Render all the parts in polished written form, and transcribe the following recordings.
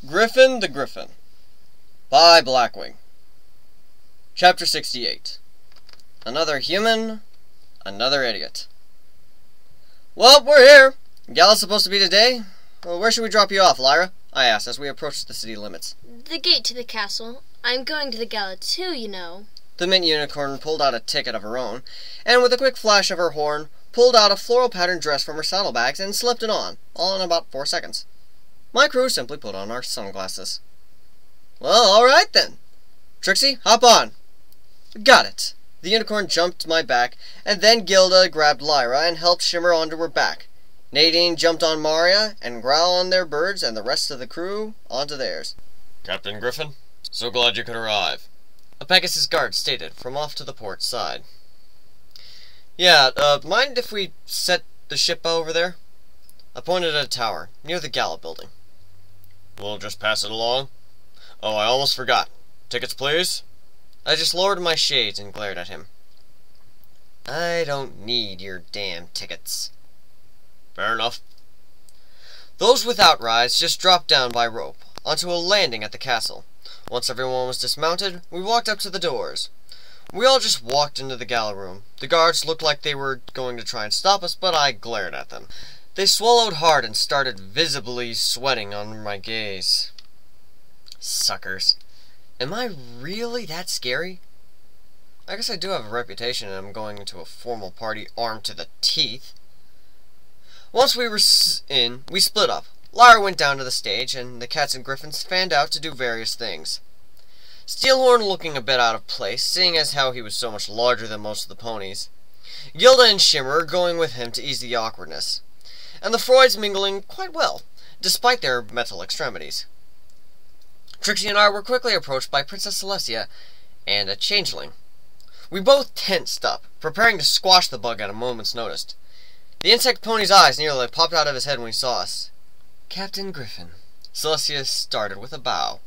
Griffin the Griffin by BlackWing. Chapter 68. Another human, another idiot. Well, we're here. Gala's supposed to be today. Well, where should we drop you off, Lyra? I asked as we approached the city limits. The gate to the castle. I'm going to the gala too, you know. The mint unicorn pulled out a ticket of her own, and with a quick flash of her horn, pulled out a floral patterned dress from her saddlebags and slipped it on, all in about 4 seconds. My crew simply put on our sunglasses. Well, alright then. Trixie, hop on. Got it. The unicorn jumped to my back, and then Gilda grabbed Lyra and helped Shimmer onto her back. Nadine jumped on Maria, and Growl on their birds, and the rest of the crew onto theirs. Captain Griffin, so glad you could arrive, a Pegasus guard stated from off to the port side. Yeah, mind if we set the ship over there? I pointed at a tower, near the gala building. We'll just pass it along. Oh, I almost forgot. Tickets, please? I just lowered my shades and glared at him. I don't need your damn tickets. Fair enough. Those without rides just dropped down by rope, onto a landing at the castle. Once everyone was dismounted, we walked up to the doors. We all just walked into the gala room. The guards looked like they were going to try and stop us, but I glared at them. They swallowed hard and started visibly sweating under my gaze. Suckers. Am I really that scary? I guess I do have a reputation and I'm going into a formal party armed to the teeth. Once we were in, we split up. Lyra went down to the stage, and the cats and griffins fanned out to do various things. Steelhorn looking a bit out of place, seeing as how he was so much larger than most of the ponies. Gilda and Shimmer going with him to ease the awkwardness. And the Freuds mingling quite well, despite their metal extremities. Trixie and I were quickly approached by Princess Celestia and a changeling. We both tensed up, preparing to squash the bug at a moment's notice. The insect pony's eyes nearly popped out of his head when he saw us. Captain Griffin. Celestia started with a bow,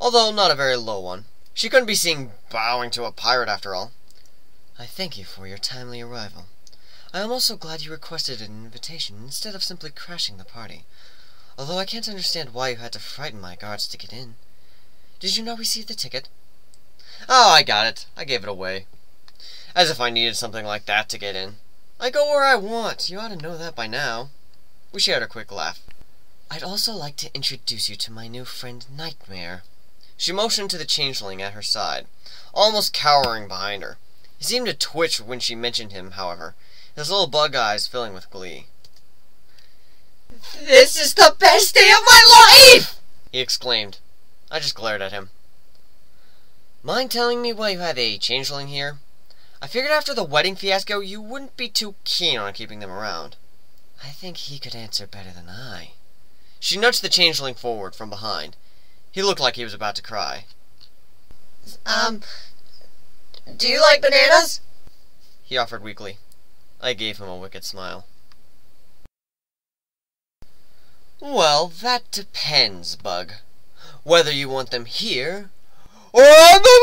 although not a very low one. She couldn't be seen bowing to a pirate after all. I thank you for your timely arrival. I am also glad you requested an invitation instead of simply crashing the party, although I can't understand why you had to frighten my guards to get in. Did you not receive the ticket? Oh, I got it. I gave it away. As if I needed something like that to get in. I go where I want. You ought to know that by now. We shared a quick laugh. I'd also like to introduce you to my new friend, Nightmare. She motioned to the changeling at her side, almost cowering behind her. He seemed to twitch when she mentioned him, however, his little bug eyes filling with glee. This is the best day of my life! He exclaimed. I just glared at him. Mind telling me why you have a changeling here? I figured after the wedding fiasco you wouldn't be too keen on keeping them around. I think he could answer better than I. She nudged the changeling forward from behind. He looked like he was about to cry. Do you like bananas? He offered weakly. I gave him a wicked smile. Well, that depends, Bug. Whether you want them here or on the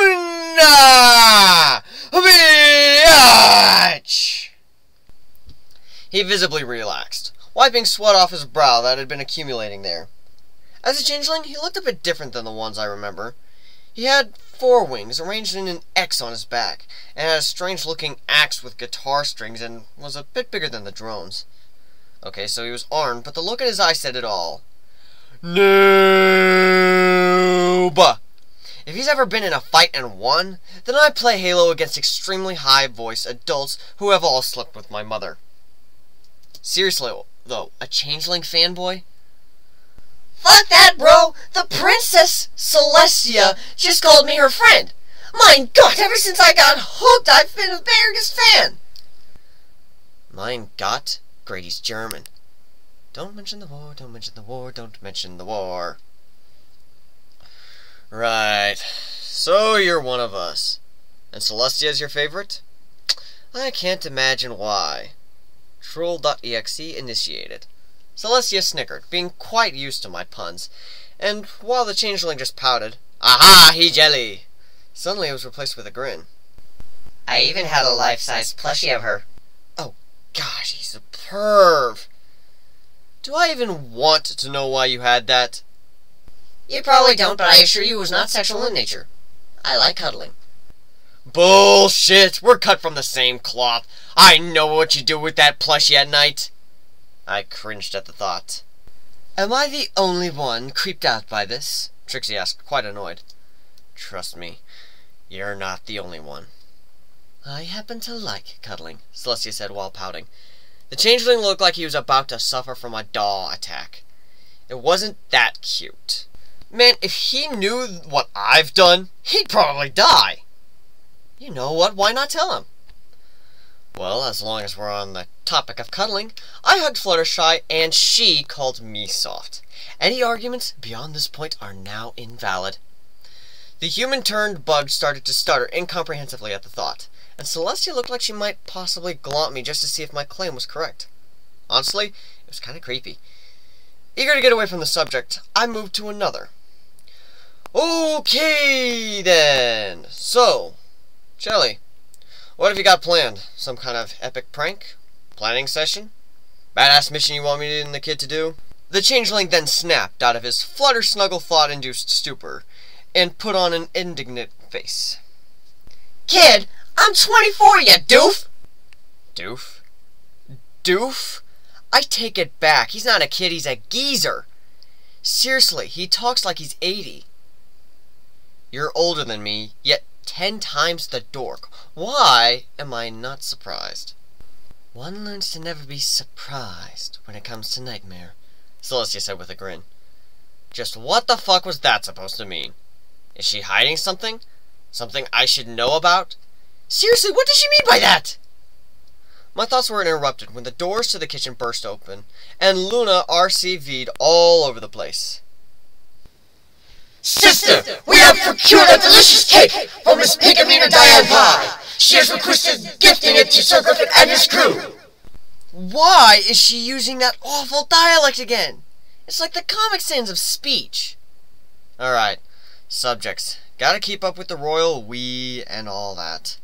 moon! Bitch! He visibly relaxed, wiping sweat off his brow that had been accumulating there. As a changeling, he looked a bit different than the ones I remember. He had 4 wings arranged in an X on his back, and had a strange-looking axe with guitar strings, and was a bit bigger than the drones. Okay, so he was armed, but the look in his eye said it all. Noob! If he's ever been in a fight and won, then I play Halo against extremely high-voiced adults who have all slept with my mother. Seriously, though, a changeling fanboy? Fuck that, bro! The Princess Celestia just called me her friend! Mein Gott, ever since I got hooked, I've been a biggest fan! Mein Gott? Grady's German. Don't mention the war, don't mention the war, don't mention the war. Right. So you're one of us. And Celestia's your favorite? I can't imagine why. Troll.exe initiated. Celestia snickered, being quite used to my puns, and while the changeling just pouted, "Aha, he jelly!" Suddenly it was replaced with a grin. I even had a life-size plushie of her. Oh gosh, he's a perv. Do I even want to know why you had that? You probably don't, but I assure you it was not sexual in nature. I like cuddling. Bullshit! We're cut from the same cloth. I know what you do with that plushie at night. I cringed at the thought. Am I the only one creeped out by this? Trixie asked, quite annoyed. Trust me, you're not the only one. I happen to like cuddling, Celestia said while pouting. The changeling looked like he was about to suffer from a daw attack. It wasn't that cute. Man, if he knew what I've done, he'd probably die. You know what? Why not tell him? Well, as long as we're on the topic of cuddling, I hugged Fluttershy and she called me soft. Any arguments beyond this point are now invalid. The human-turned bug started to stutter incomprehensively at the thought, and Celestia looked like she might possibly glomp me just to see if my claim was correct. Honestly, it was kind of creepy. Eager to get away from the subject, I moved to another. Okay, then. So, Shelly, what have you got planned? Some kind of epic prank? Planning session? Badass mission you want me and the kid to do? The changeling then snapped out of his flutter-snuggle thought-induced stupor and put on an indignant face. Kid, I'm 24, you doof! Doof? Doof? I take it back. He's not a kid, he's a geezer. Seriously, he talks like he's 80. You're older than me, yet 10 times the dork. Why am I not surprised? One learns to never be surprised when it comes to Nightmare, Celestia said with a grin. Just what the fuck was that supposed to mean? Is she hiding something? Something I should know about? Seriously, what does she mean by that? My thoughts were interrupted when the doors to the kitchen burst open, and Luna RCV'd all over the place. Sister, we have procured a delicious cake for Miss Pinkamena Diane Pie. She has requested gifting it to Sir Griffin and his crew. Why is she using that awful dialect again? It's like the Comic Sans of speech. Alright, subjects. Gotta keep up with the royal we and all that.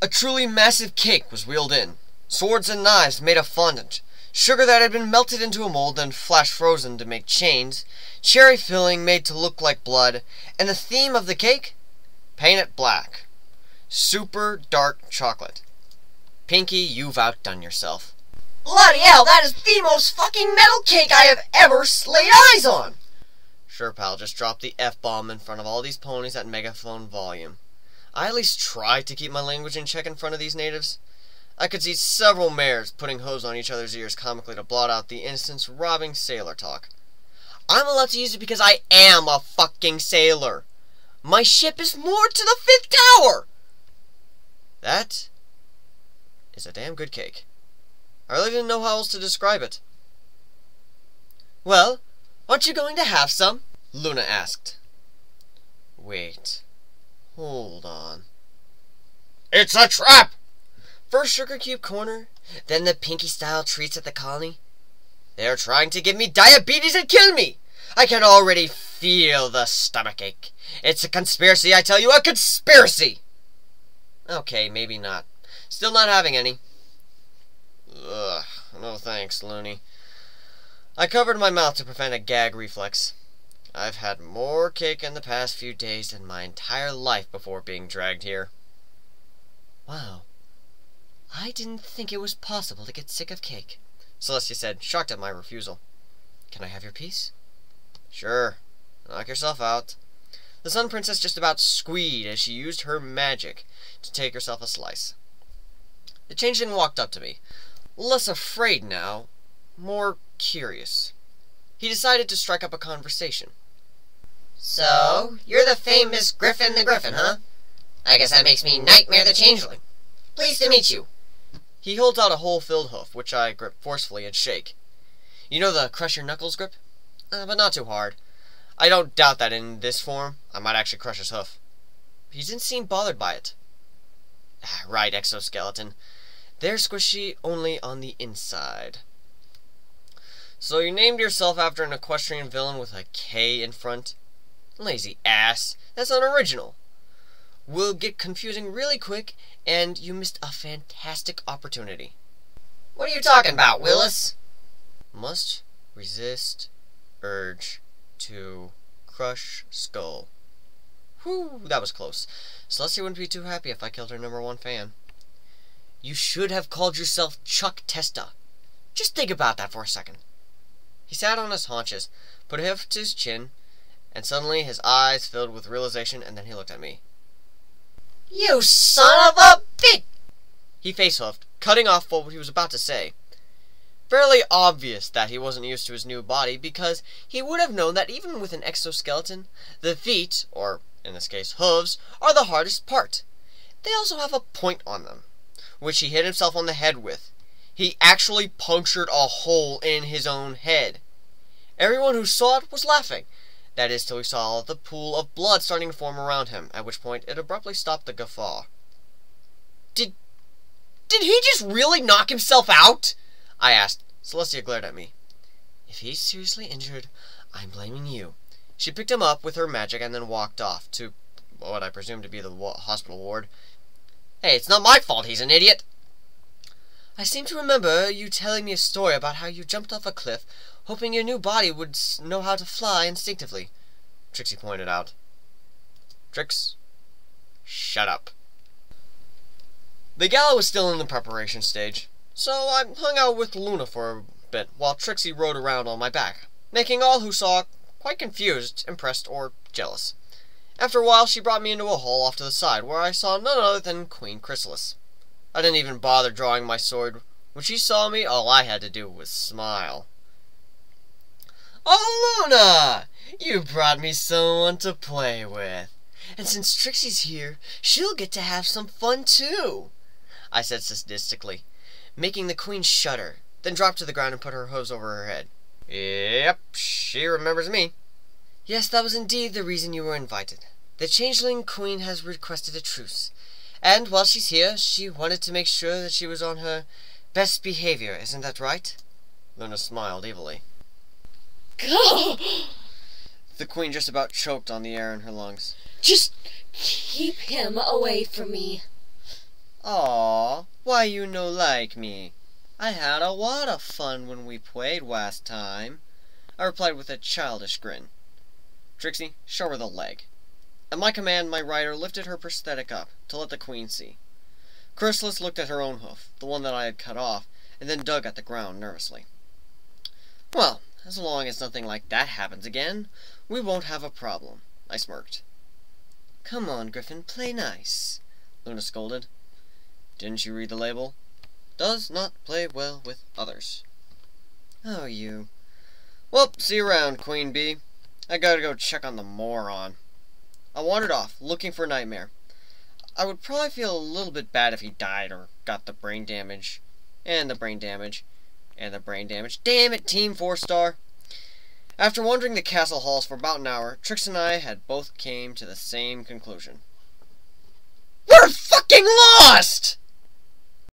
A truly massive cake was wheeled in. Swords and knives made of fondant. Sugar that had been melted into a mold and flash frozen to make chains. Cherry filling made to look like blood. And the theme of the cake? Paint it black. Super dark chocolate. Pinky, you've outdone yourself. Bloody hell, that is the most fucking metal cake I have ever laid eyes on! Sure, pal, just drop the F-bomb in front of all these ponies at megaphone volume. I at least tried to keep my language in check in front of these natives. I could see several mares putting hose on each other's ears comically to blot out the innocence-robbing sailor talk. I'm allowed to use it because I am a fucking sailor. My ship is moored to the 5th tower! That is a damn good cake. I really didn't know how else to describe it. Well, aren't you going to have some? Luna asked. Wait. Hold on. It's a trap! First Sugar Cube Corner, then the Pinky-style treats at the colony. They're trying to give me diabetes and kill me! I can already feel the stomachache. It's a conspiracy, I tell you, a conspiracy! Okay, maybe not. Still not having any. Ugh, no thanks, Looney. I covered my mouth to prevent a gag reflex. I've had more cake in the past few days than my entire life before being dragged here. Wow. I didn't think it was possible to get sick of cake, Celestia said, shocked at my refusal. Can I have your piece? Sure. Knock yourself out. The Sun Princess just about squeed as she used her magic to take herself a slice. The changeling walked up to me, less afraid now, more curious. He decided to strike up a conversation. So, you're the famous Griffin the Griffin, huh? I guess that makes me Nightmare the Changeling. Pleased to meet you. He holds out a hole-filled hoof, which I grip forcefully and shake. You know the crush your knuckles grip? But not too hard. I don't doubt that in this form, I might actually crush his hoof. He didn't seem bothered by it. Right, exoskeleton. They're squishy only on the inside. So you named yourself after an equestrian villain with a K in front? Lazy ass. That's unoriginal. Will get confusing really quick, and you missed a fantastic opportunity. What are you talking about, Willis? Must Resist urge to crush skull. Whew, that was close. Celestia wouldn't be too happy if I killed her #1 fan. You should have called yourself Chuck Testa. Just think about that for a second. He sat on his haunches, put a hip to his chin, and suddenly his eyes filled with realization, and then he looked at me. You son of a bitch! He face-huffed, cutting off what he was about to say. Fairly obvious that he wasn't used to his new body, because he would have known that even with an exoskeleton, the feet, or in this case hooves, are the hardest part. They also have a point on them, which he hit himself on the head with. He actually punctured a hole in his own head. Everyone who saw it was laughing. That is, till he saw the pool of blood starting to form around him, at which point it abruptly stopped the guffaw. Did he just really knock himself out? I asked. Celestia glared at me. If he's seriously injured, I'm blaming you. She picked him up with her magic and then walked off to what I presume to be the hospital ward. Hey, it's not my fault he's an idiot. I seem to remember you telling me a story about how you jumped off a cliff, hoping your new body would know how to fly instinctively, Trixie pointed out. Trix, shut up. The gala was still in the preparation stage, so I hung out with Luna for a bit while Trixie rode around on my back, making all who saw quite confused, impressed, or jealous. After a while, she brought me into a hall off to the side, where I saw none other than Queen Chrysalis. I didn't even bother drawing my sword. When she saw me, all I had to do was smile. Oh, Luna! You brought me someone to play with. And since Trixie's here, she'll get to have some fun, too, I said sadistically, making the Queen shudder, then drop to the ground and put her hooves over her head. Yep, she remembers me. Yes, that was indeed the reason you were invited. The Changeling Queen has requested a truce. And while she's here, she wanted to make sure that she was on her best behavior. Isn't that right? Luna smiled evilly. The Queen just about choked on the air in her lungs. Just keep him away from me. Aw, why you no like me? I had a lot of fun when we played last time, I replied with a childish grin. Trixie, show her the leg. At my command, my rider lifted her prosthetic up to let the Queen see. Chrysalis looked at her own hoof, the one that I had cut off, and then dug at the ground nervously. Well, as long as nothing like that happens again, we won't have a problem, I smirked. Come on, Griffin, play nice, Luna scolded. Didn't you read the label? Does not play well with others. Oh, you. Well, see you around, Queen Bee. I gotta go check on the moron. I wandered off, looking for Nightmare. I would probably feel a little bit bad if he died or got the brain damage. And the brain damage. And the brain damage. Damn it, Team 4-star. After wandering the castle halls for about an hour, Trix and I had both came to the same conclusion. We're fucking lost!